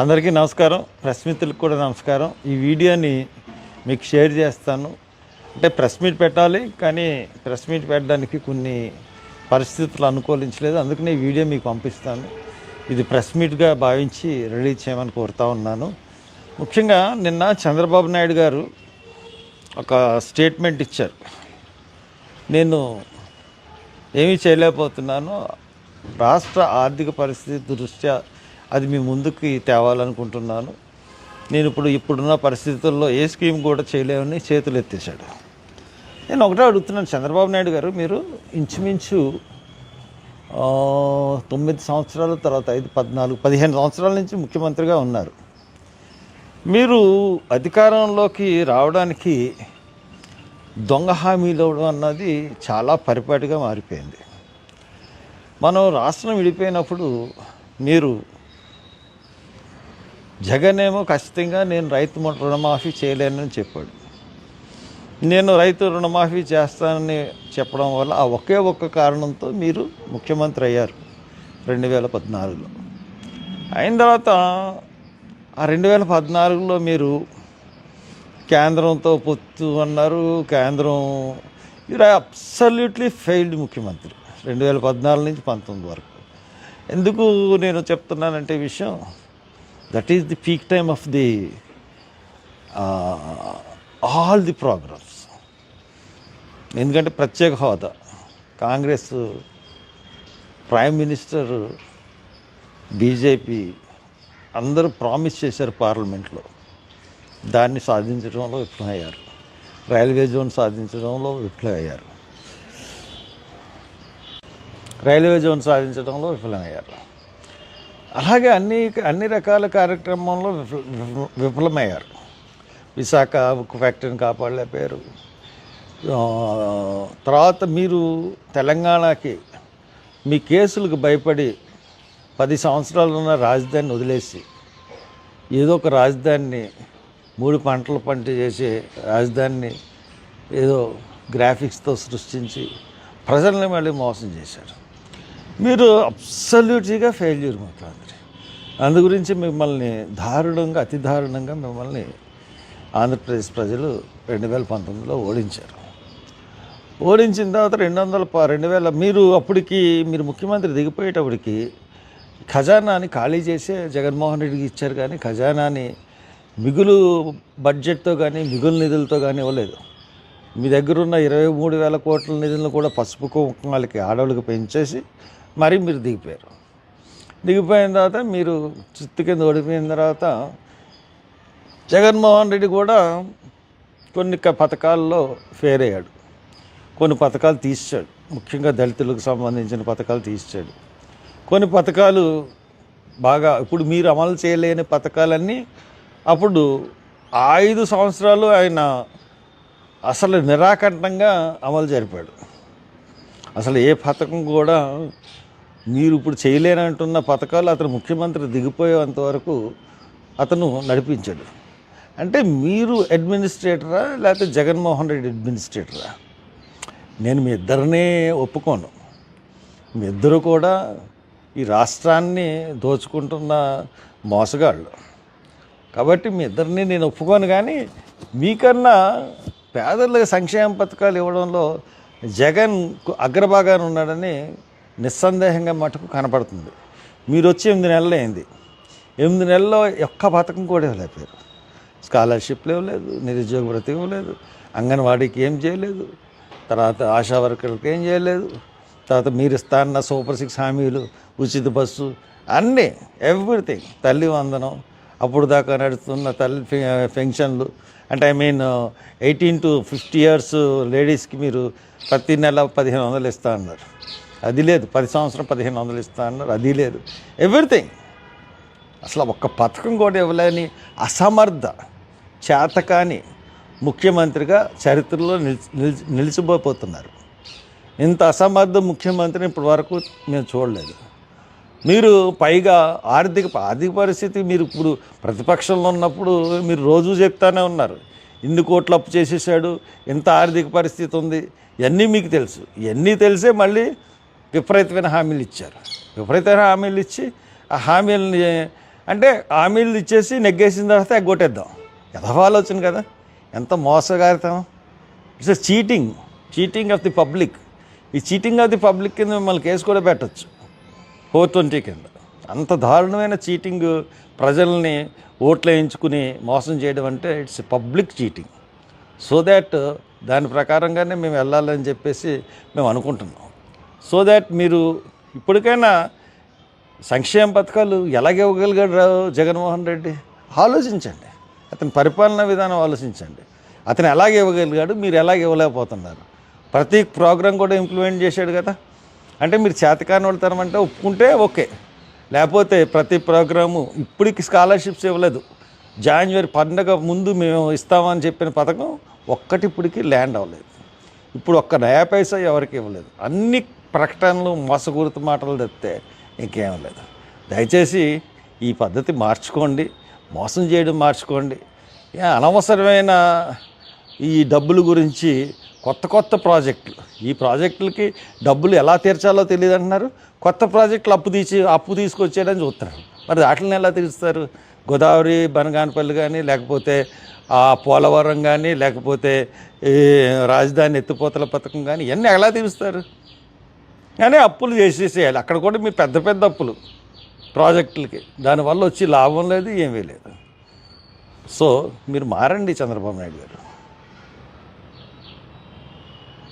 అందరికీ నమస్కారం. ప్రెస్ మిత్రులకు కూడా నమస్కారం. ఈ వీడియోని మీకు షేర్ చేస్తాను. అంటే ప్రెస్ మీట్ పెట్టాలి, కానీ ప్రెస్ మీట్ పెట్టడానికి కొన్ని పరిస్థితులు అనుకూలించలేదు. అందుకనే ఈ వీడియో మీకు పంపిస్తాను. ఇది ప్రెస్ మీట్గా భావించి రిలీజ్ చేయమని కోరుతా ఉన్నాను. ముఖ్యంగా నిన్న చంద్రబాబు నాయుడు గారు ఒక స్టేట్మెంట్ ఇచ్చారు. నేను ఏమీ చేయలేకపోతున్నాను, రాష్ట్ర ఆర్థిక పరిస్థితి దృష్ట్యా అది మీ ముందుకి తేవాలనుకుంటున్నాను. నేను ఇప్పుడున్న పరిస్థితుల్లో ఏ స్కీమ్ కూడా చేయలేమని చేతులు ఎత్తేసాడు. నేను ఒకటే అడుగుతున్నాను, చంద్రబాబు నాయుడు గారు, మీరు ఇంచుమించు 9 సంవత్సరాల తర్వాత 5, 14, 15 సంవత్సరాల నుంచి ముఖ్యమంత్రిగా ఉన్నారు. మీరు అధికారంలోకి రావడానికి దొంగ హామీలు ఇవ్వడం అన్నది చాలా పరిపాటిగా మారిపోయింది. మనం రాష్ట్రం విడిపోయినప్పుడు మీరు జగన్ ఏమో ఖచ్చితంగా నేను రైతు రుణమాఫీ చేయలేనని చెప్పాడు. నేను రైతు రుణమాఫీ చేస్తానని చెప్పడం వల్ల ఆ ఒకే ఒక్క కారణంతో మీరు ముఖ్యమంత్రి అయ్యారు 2014లో. అయిన తర్వాత ఆ 2014లో మీరు కేంద్రంతో పొత్తు అన్నారు. కేంద్రం మీరు అబ్సల్యూట్లీ ఫెయిల్డ్ ముఖ్యమంత్రి 2014 నుంచి 19 వరకు. ఎందుకు నేను చెప్తున్నానంటే విషయం, that is the peak time of the all the programmes. ఎందుకంటే ప్రత్యేక హోదా, కాంగ్రెస్, ప్రైమ్ మినిస్టర్, బీజేపీ అందరూ ప్రామిస్ చేశారు పార్లమెంట్లో. దాన్ని సాధించడంలో విఫలమయ్యారు. రైల్వే జోన్ సాధించడంలో విఫలమయ్యారు. అలాగే అన్ని రకాల కార్యక్రమంలో విఫలమయ్యారు. విశాఖ ఉక్కు ఫ్యాక్టరీని కాపాడలేకపోయారు. తర్వాత మీరు తెలంగాణకి మీ కేసులకు భయపడి 10 సంవత్సరాలు ఉన్న రాజధానిని వదిలేసి ఏదో ఒక రాజధానిని 3 పంటలు పంట చేసే రాజధానిని ఏదో గ్రాఫిక్స్తో సృష్టించి ప్రజల్ని మళ్ళీ మోసం చేశారు. మీరు అబ్సల్యూట్గా ఫెయిల్యూర్ ముఖ్యమంత్రి. అందు గురించి మిమ్మల్ని అతి దారుణంగా మిమ్మల్ని ఆంధ్రప్రదేశ్ ప్రజలు 2019లో ఓడించారు. ఓడించిన తర్వాత 2000 మీరు ముఖ్యమంత్రి దిగిపోయేటప్పటికి ఖజానాని ఖాళీ చేసే జగన్మోహన్ రెడ్డికి ఇచ్చారు, కానీ ఖజానాని మిగులు బడ్జెట్తో కానీ మిగులు నిధులతో కానీ ఇవ్వలేదు. మీ దగ్గర ఉన్న 23,000 కోట్ల నిధులను కూడా పసుపు కుంకుమాలకి ఆడవాళ్ళకి పెంచేసి మరీ మీరు దిగిపోయిన తర్వాత మీరు చిత్తు కింద ఓడిపోయిన తర్వాత జగన్మోహన్ రెడ్డి కూడా కొన్ని పథకాల్లో ఫెయిల్ అయ్యాడు. కొన్ని పథకాలు తీసాడు, ముఖ్యంగా దళితులకు సంబంధించిన పథకాలు తీసాడు. కొన్ని పథకాలు బాగా ఇప్పుడు మీరు అమలు చేయలేని పథకాలన్నీ అప్పుడు 5 సంవత్సరాలు ఆయన అసలు నిరాకంఠంగా అమలు జరిపాడు. అసలు ఏ పథకం కూడా మీరు ఇప్పుడు చేయలేనంటున్న పథకాలు అతను ముఖ్యమంత్రి దిగిపోయేంతవరకు అతను నడిపించాడు. అంటే మీరు అడ్మినిస్ట్రేటరా లేకపోతే జగన్మోహన్ రెడ్డి అడ్మినిస్ట్రేటరా? నేను మీ ఇద్దరినే ఒప్పుకోను. మీ ఇద్దరు కూడా ఈ రాష్ట్రాన్ని దోచుకుంటున్న మోసగాళ్ళు. కాబట్టి మీ ఇద్దరిని నేను ఒప్పుకోను. కానీ మీకన్నా పేదలకు సంక్షేమ పథకాలు ఇవ్వడంలో జగన్ అగ్రభాగాన ఉన్నాడని నిస్సందేహంగా మటుకు కనపడుతుంది. మీరు వచ్చి 8 నెలలు అయింది. 8 నెలల్లో ఒక్క పథకం కూడా ఇవ్వలేకపోయారు. స్కాలర్షిప్లు ఇవ్వలేదు, నిరుద్యోగ భృతి ఇవ్వలేదు, అంగన్వాడీకి ఏం చేయలేదు, తర్వాత ఆశా వర్కర్కి ఏం చేయలేదు, తర్వాత మీరు ఇస్తాన్న సూపర్ 6 హామీలు, ఉచిత బస్సు, అన్నీ ఎవ్రీథింగ్, తల్లి వందనం, అప్పుడు దాకా నడుస్తున్న తల్లి పెన్షన్లు, అంటే 18 to 50 years లేడీస్కి మీరు ప్రతి నెల 1,500 ఇస్తా అన్నారు, అది లేదు. 10 సంవత్సరం 1,500 ఇస్తా అన్నారు, అది లేదు. ఎవ్రీథింగ్, అసలు ఒక్క పథకం కూడా ఇవ్వలేని అసమర్థ చేతకాని ముఖ్యమంత్రిగా చరిత్రలో నిలిచిపోతున్నారు. ఇంత అసమర్థ ముఖ్యమంత్రిని ఇప్పటి వరకు మేము చూడలేదు. మీరు పైగా ఆర్థిక పరిస్థితి, మీరు ఇప్పుడు ప్రతిపక్షంలో ఉన్నప్పుడు మీరు రోజు చెప్తానే ఉన్నారు, ఇన్ని కోట్లు అప్పు చేసేసాడు, ఇంత ఆర్థిక పరిస్థితి ఉంది, ఇవన్నీ మీకు తెలుసు. ఇవన్నీ తెలిసే మళ్ళీ విపరీతమైన హామీలు ఇచ్చారు. విపరీతమైన హామీలు ఇచ్చి ఆ హామీలని అంటే హామీలు ఇచ్చేసి నెగ్గేసిన తర్వాత ఎగ్గొట్టేద్దాం. ఆలోచన కదా, ఎంత మోసగారితం. It's cheating of the public. ఈ చీటింగ్ ఆఫ్ ది పబ్లిక్ కింద మిమ్మల్ని కేసు కూడా పెట్టచ్చు 420 కింద. అంత దారుణమైన చీటింగ్, ప్రజల్ని ఓట్లు వేయించుకుని మోసం చేయడం అంటే it's public cheating. So that దాని ప్రకారంగానే మేము వెళ్ళాలని చెప్పేసి మేము అనుకుంటున్నాం. సో దాట్ మీరు ఇప్పటికైనా సంక్షేమ పథకాలు ఎలాగివ్వగలిగాడు జగన్మోహన్ రెడ్డి ఆలోచించండి. అతని పరిపాలనా విధానం ఆలోచించండి. అతను ఎలాగ ఇవ్వగలిగాడు, మీరు ఎలాగ ఇవ్వలేకపోతున్నారు. ప్రతి ప్రోగ్రాం కూడా ఇంప్లిమెంట్ చేశాడు కదా. అంటే మీరు చేతకాని వెళ్తారం అంటే ఒప్పుకుంటే ఓకే, లేకపోతే ప్రతి ప్రోగ్రాము ఇప్పటికి స్కాలర్షిప్స్ ఇవ్వలేదు. జాన్వరి పండగ ముందు మేము ఇస్తామని చెప్పిన పథకం ఒక్కటి ఇప్పటికి ల్యాండ్ అవ్వలేదు. ఇప్పుడు ఒక్క నయా పైసా ఎవరికి ఇవ్వలేదు. అన్ని ప్రకటనలు మోసపూరిత మాటలు తప్పితే ఇంకేం లేదు. దయచేసి ఈ పద్ధతి మార్చుకోండి, మోసం చేయడం మార్చుకోండి. అనవసరమైన ఈ డబ్బుల గురించి కొత్త ప్రాజెక్టులు, ఈ ప్రాజెక్టులకి డబ్బులు ఎలా తీర్చాలో తెలియదు అంటున్నారు. కొత్త ప్రాజెక్టులు అప్పు తీసుకొచ్చేయడానికి చూస్తున్నారు. మరి వాటిని ఎలా తీరుస్తారు? గోదావరి బనగానపల్లి కానీ, లేకపోతే పోలవరం కానీ, లేకపోతే రాజధాని ఎత్తిపోతల పథకం కానీ, ఇవన్నీ ఎలా తీరుస్తారు? కానీ అప్పులు చేసేసేయాలి. అక్కడ కూడా మీ పెద్ద అప్పులు ప్రాజెక్టులకి, దానివల్ల వచ్చి లాభం లేదు, ఏమీ లేదు. సో మీరు మారండి చంద్రబాబు నాయుడు గారు.